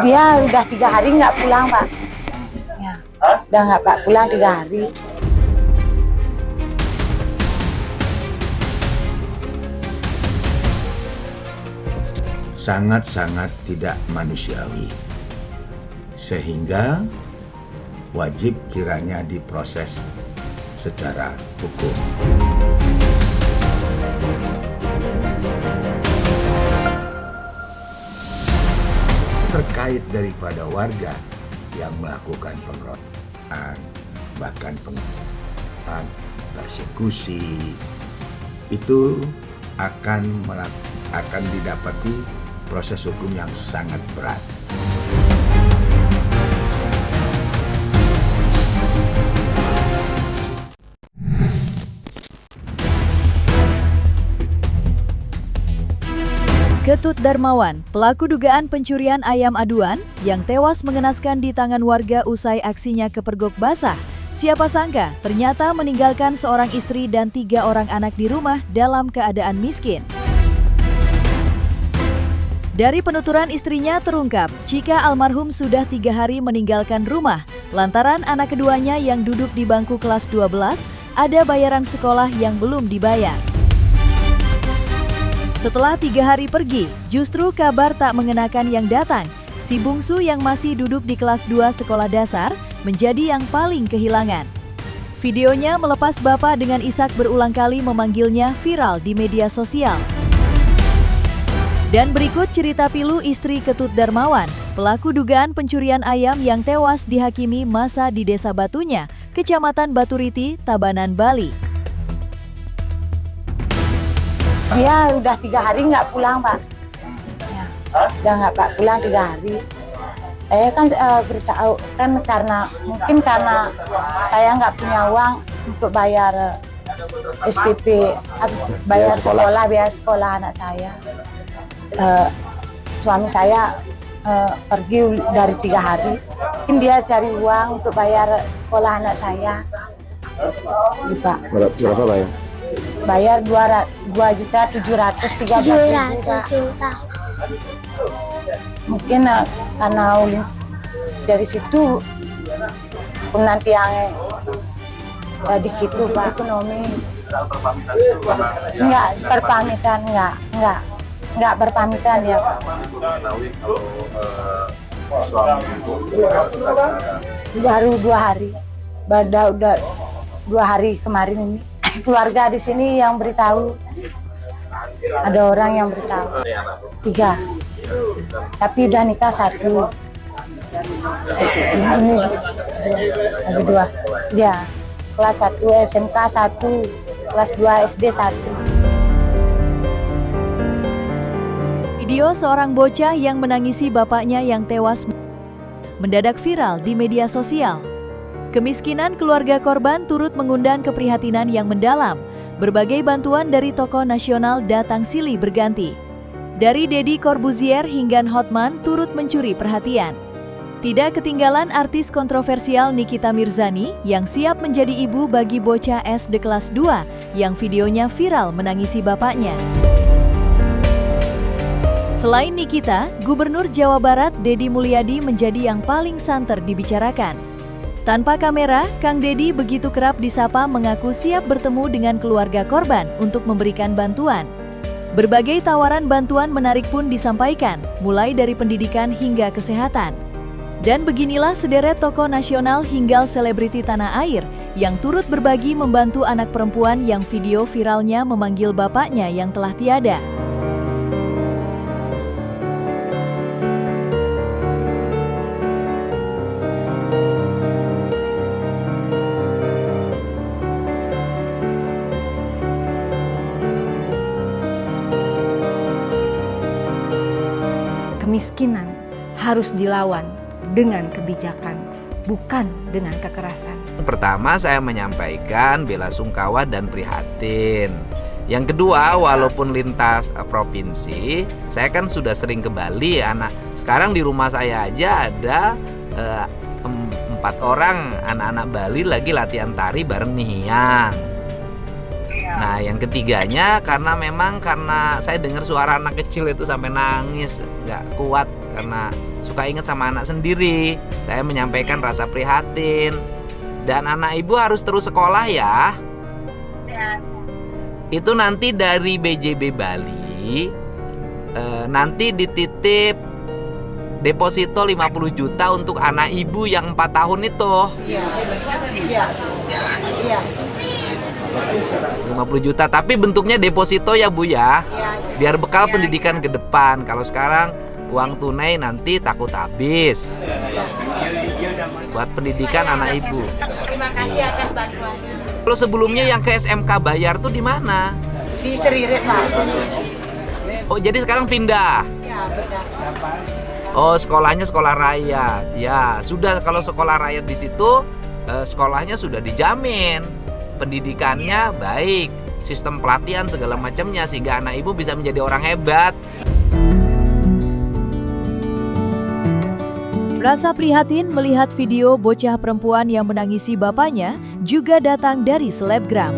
Dia udah 3 hari nggak pulang, Pak. Ya, udah nggak Pak pulang 3 hari. Sangat-sangat tidak manusiawi, sehingga wajib kiranya diproses secara hukum. Terkait daripada warga yang melakukan pengeroyokan, bahkan pengeroyokan, persekusi, itu akan didapati proses hukum yang sangat berat. Ketut Darmawan, pelaku dugaan pencurian ayam aduan yang tewas mengenaskan di tangan warga usai aksinya kepergok basah. Siapa sangka ternyata meninggalkan seorang istri dan 3 orang anak di rumah dalam keadaan miskin. Dari penuturan istrinya terungkap jika almarhum sudah 3 hari meninggalkan rumah lantaran anak keduanya yang duduk di bangku kelas 12 ada bayaran sekolah yang belum dibayar. Setelah 3 hari pergi, justru kabar tak mengenakan yang datang. Si bungsu yang masih duduk di kelas 2 sekolah dasar menjadi yang paling kehilangan. Videonya melepas bapak dengan isak berulang kali memanggilnya viral di media sosial. Dan berikut cerita pilu istri Ketut Darmawan, pelaku dugaan pencurian ayam yang tewas dihakimi masa di Desa Batunya, Kecamatan Baturiti, Tabanan, Bali. Dia udah 3 hari nggak pulang, Pak. Ya, udah nggak Pak pulang 3 hari. Saya kan beritahu kan karena saya nggak punya uang untuk bayar SPP, bayar sekolah, biaya sekolah anak saya. Suami saya pergi dari 3 hari. Mungkin dia cari uang untuk bayar sekolah anak saya. Gitu, Pak. Berapa bayar? Bayar 2.713.000, Pak. Mungkin karena dari situ nanti yang di situ Pak ekonomi nggak berpamitan ya Pak. Baru 2 hari, udah 2 hari kemarin ini. Keluarga di sini yang beritahu, ada orang yang beritahu 3, tapi udah nikah 1. Ini ada 2, ya kelas 1 SMK 1, kelas 2 SD 1. Video seorang bocah yang menangisi bapaknya yang tewas mendadak viral di media sosial. Kemiskinan keluarga korban turut mengundang keprihatinan yang mendalam. Berbagai bantuan dari tokoh nasional datang silih berganti. Dari Deddy Corbuzier hingga Hotman turut mencuri perhatian. Tidak ketinggalan artis kontroversial Nikita Mirzani yang siap menjadi ibu bagi bocah SD kelas 2 yang videonya viral menangisi bapaknya. Selain Nikita, Gubernur Jawa Barat Deddy Mulyadi menjadi yang paling santer dibicarakan. Tanpa kamera, Kang Deddy begitu kerap disapa mengaku siap bertemu dengan keluarga korban untuk memberikan bantuan. Berbagai tawaran bantuan menarik pun disampaikan, mulai dari pendidikan hingga kesehatan. Dan beginilah sederet tokoh nasional hingga selebriti tanah air yang turut berbagi membantu anak perempuan yang video viralnya memanggil bapaknya yang telah tiada. Kemiskinan harus dilawan dengan kebijakan, bukan dengan kekerasan. Pertama, saya menyampaikan bela sungkawa dan prihatin. Yang kedua, walaupun lintas provinsi, saya kan sudah sering ke Bali. Sekarang di rumah saya aja ada 4 orang anak-anak Bali lagi latihan tari bareng Nihiyang. Nah, yang ketiganya karena saya dengar suara anak kecil itu sampai nangis, nggak kuat karena suka ingat sama anak sendiri. Saya menyampaikan rasa prihatin. Dan anak ibu harus terus sekolah ya. Itu nanti dari BJB Bali, nanti dititip deposito 50 juta untuk anak ibu yang 4 tahun itu. Iya. 50 juta, tapi bentuknya deposito ya Bu ya. Biar bekal pendidikan ke depan. Kalau sekarang uang tunai nanti takut habis. Buat pendidikan anak ibu. Terima kasih atas bantuannya. Kalau sebelumnya yang ke SMK bayar tuh di mana? Di Seririt, Pak. Oh, jadi sekarang pindah. Ya, benar. Oh, sekolahnya sekolah rakyat. Ya, sudah kalau sekolah rakyat di situ sekolahnya sudah dijamin. Pendidikannya baik, sistem pelatihan segala macamnya sehingga anak ibu bisa menjadi orang hebat. Rasa prihatin melihat video bocah perempuan yang menangisi bapaknya juga datang dari selebgram.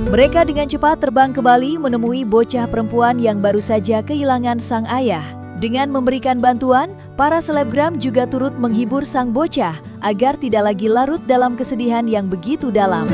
Mereka dengan cepat terbang ke Bali menemui bocah perempuan yang baru saja kehilangan sang ayah. Dengan memberikan bantuan, para selebgram juga turut menghibur sang bocah agar tidak lagi larut dalam kesedihan yang begitu dalam.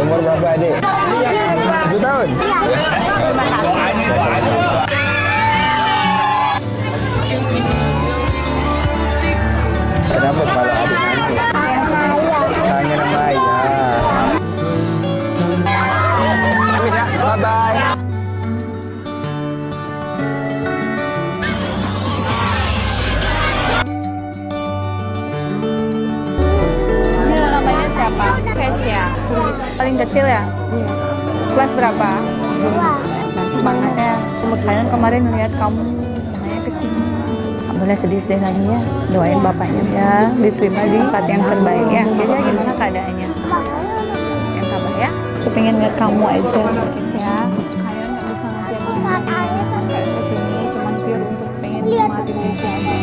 Umur berapa adik? 7 tahun? Kenapa kalau adik nangis? Kangen sama ayah. Amin ya, bye-bye. Ini namanya siapa? Kesia. Paling kecil ya? Kelas berapa? 2. Semangat ya. Kalian kemarin lihat kamu namanya kesini. Nggak boleh sedih-sedih lagi ya. Doain bapaknya ya diterima di tempat yang terbaik ya. Jadi gimana keadaannya? Yang kabar ya. Aku pengen lihat kamu aja ya. Kalian nggak bisa ngasih apa sampai kesini cuman pure untuk pengen nikmatin Kesia aja.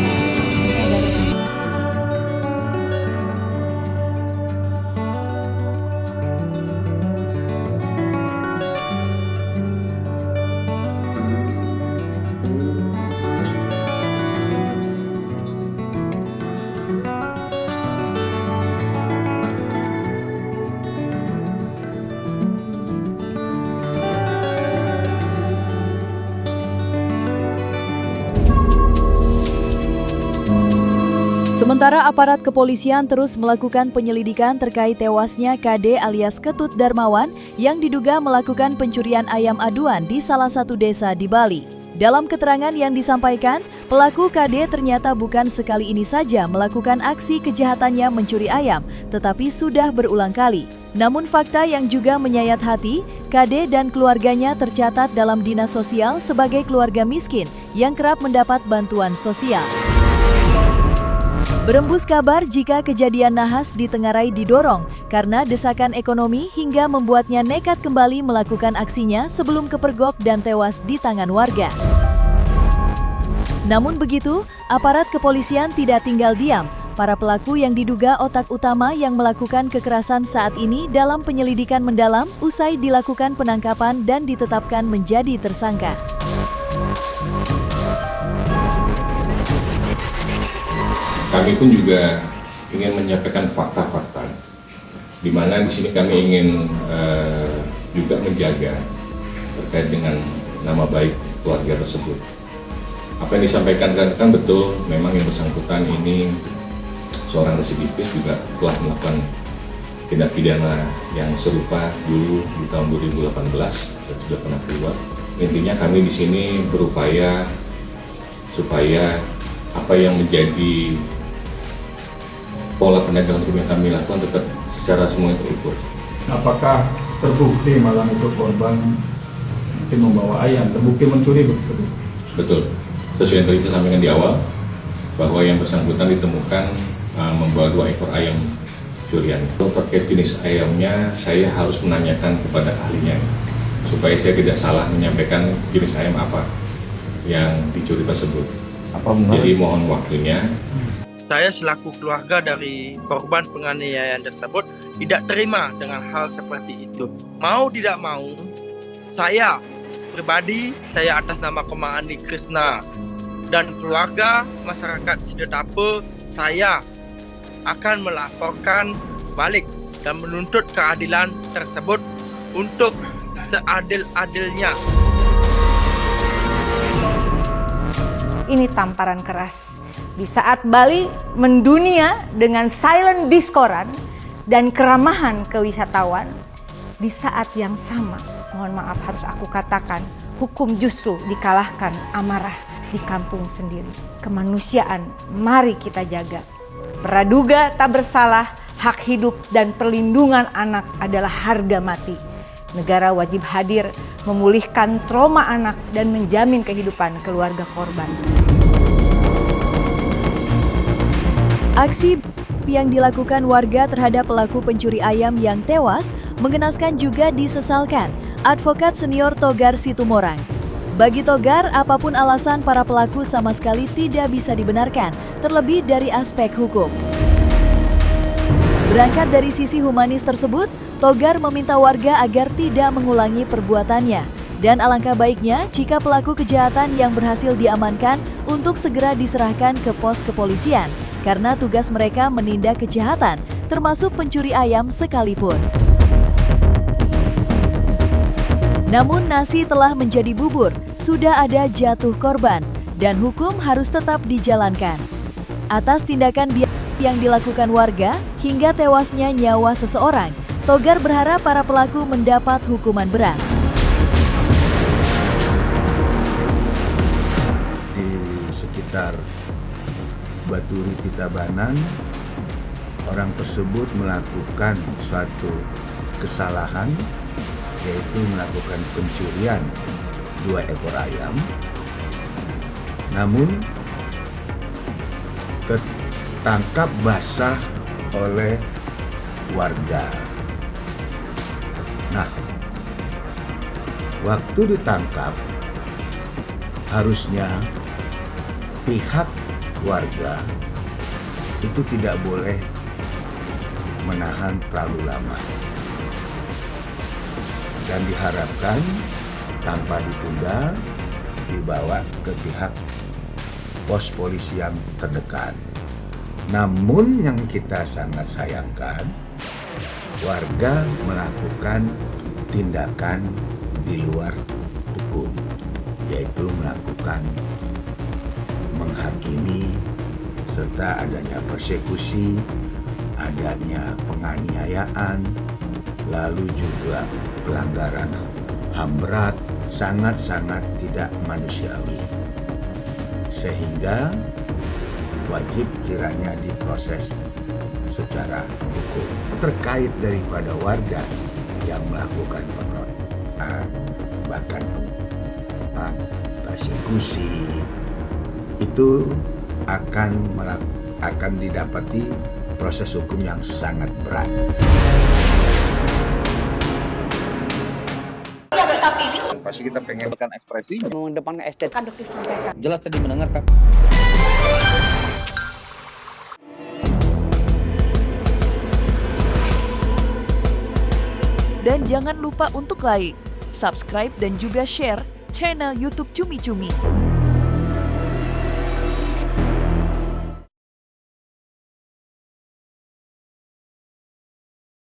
Sementara aparat kepolisian terus melakukan penyelidikan terkait tewasnya KD alias Ketut Darmawan yang diduga melakukan pencurian ayam aduan di salah satu desa di Bali. Dalam keterangan yang disampaikan, pelaku KD ternyata bukan sekali ini saja melakukan aksi kejahatannya mencuri ayam, tetapi sudah berulang kali. Namun fakta yang juga menyayat hati, KD dan keluarganya tercatat dalam dinas sosial sebagai keluarga miskin yang kerap mendapat bantuan sosial. Berembus kabar jika kejadian nahas ditengarai didorong karena desakan ekonomi hingga membuatnya nekat kembali melakukan aksinya sebelum kepergok dan tewas di tangan warga. Namun begitu, aparat kepolisian tidak tinggal diam. Para pelaku yang diduga otak utama yang melakukan kekerasan saat ini dalam penyelidikan mendalam usai dilakukan penangkapan dan ditetapkan menjadi tersangka. Kami pun juga ingin menyampaikan fakta-fakta, di mana di sini kami ingin juga menjaga terkait dengan nama baik keluarga tersebut. Apa yang disampaikan kan betul, memang yang bersangkutan ini seorang residivis juga telah melakukan tindak pidana yang serupa dulu di tahun 2018 dan sudah pernah keluar. Intinya kami di sini berupaya supaya apa yang menjadi pola penegakan hukum yang kami lakukan tetap secara semuanya terukur. Apakah terbukti malam itu korban mungkin membawa ayam, terbukti mencuri betul? Betul. Sesuai yang tadi kita sampaikan di awal, bahwa yang bersangkutan ditemukan membawa 2 ekor ayam pencurian. Terkait jenis ayamnya, saya harus menanyakan kepada ahlinya supaya saya tidak salah menyampaikan jenis ayam apa yang dicuri tersebut. Jadi mohon waktunya. Saya selaku keluarga dari korban penganiayaan tersebut tidak terima dengan hal seperti itu. Mau tidak mau, saya pribadi, saya atas nama Komang Andi Krisna dan keluarga masyarakat Sidetape, saya akan melaporkan balik dan menuntut keadilan tersebut untuk seadil-adilnya. Ini tamparan keras di saat Bali mendunia dengan silent diskoran dan keramahan ke wisatawan. Di saat yang sama, mohon maaf harus aku katakan, hukum justru dikalahkan amarah di kampung sendiri. Kemanusiaan mari kita jaga. Praduga tak bersalah, hak hidup dan perlindungan anak adalah harga mati. Negara wajib hadir memulihkan trauma anak dan menjamin kehidupan keluarga korban. Aksi yang dilakukan warga terhadap pelaku pencuri ayam yang tewas mengenaskan juga disesalkan Advokat Senior Togar Situmorang. Bagi Togar, apapun alasan para pelaku sama sekali tidak bisa dibenarkan, terlebih dari aspek hukum. Berangkat dari sisi humanis tersebut, Togar meminta warga agar tidak mengulangi perbuatannya. Dan alangkah baiknya jika pelaku kejahatan yang berhasil diamankan untuk segera diserahkan ke pos kepolisian, karena tugas mereka menindak kejahatan, termasuk pencuri ayam sekalipun. Namun nasi telah menjadi bubur, sudah ada jatuh korban, dan hukum harus tetap dijalankan. Atas tindakan yang dilakukan warga hingga tewasnya nyawa seseorang, Togar berharap para pelaku mendapat hukuman berat. Di sekitar Baturi Titabanan, orang tersebut melakukan suatu kesalahan, yaitu melakukan pencurian 2 ekor ayam. Namun ketangkap basah oleh warga. Nah, waktu ditangkap harusnya pihak warga itu tidak boleh menahan terlalu lama, dan diharapkan tanpa ditunda dibawa ke pihak pos polisi yang terdekat. Namun yang kita sangat sayangkan, warga melakukan tindakan di luar hukum, yaitu melakukan menghakimi serta adanya persekusi, adanya penganiayaan, lalu juga pelanggaran HAM berat, sangat-sangat tidak manusiawi. Sehingga wajib kiranya diproses secara hukum. Terkait daripada warga yang melakukan pengeroyokan, bahkan persekusi, itu akan didapati proses hukum yang sangat berat. Pasti kita pengen kan ekspresi mengedepankan estetika. Disampaikan. Jelas tadi mendengarkan. Dan jangan lupa untuk like, subscribe dan juga share channel YouTube Cumi Cumi.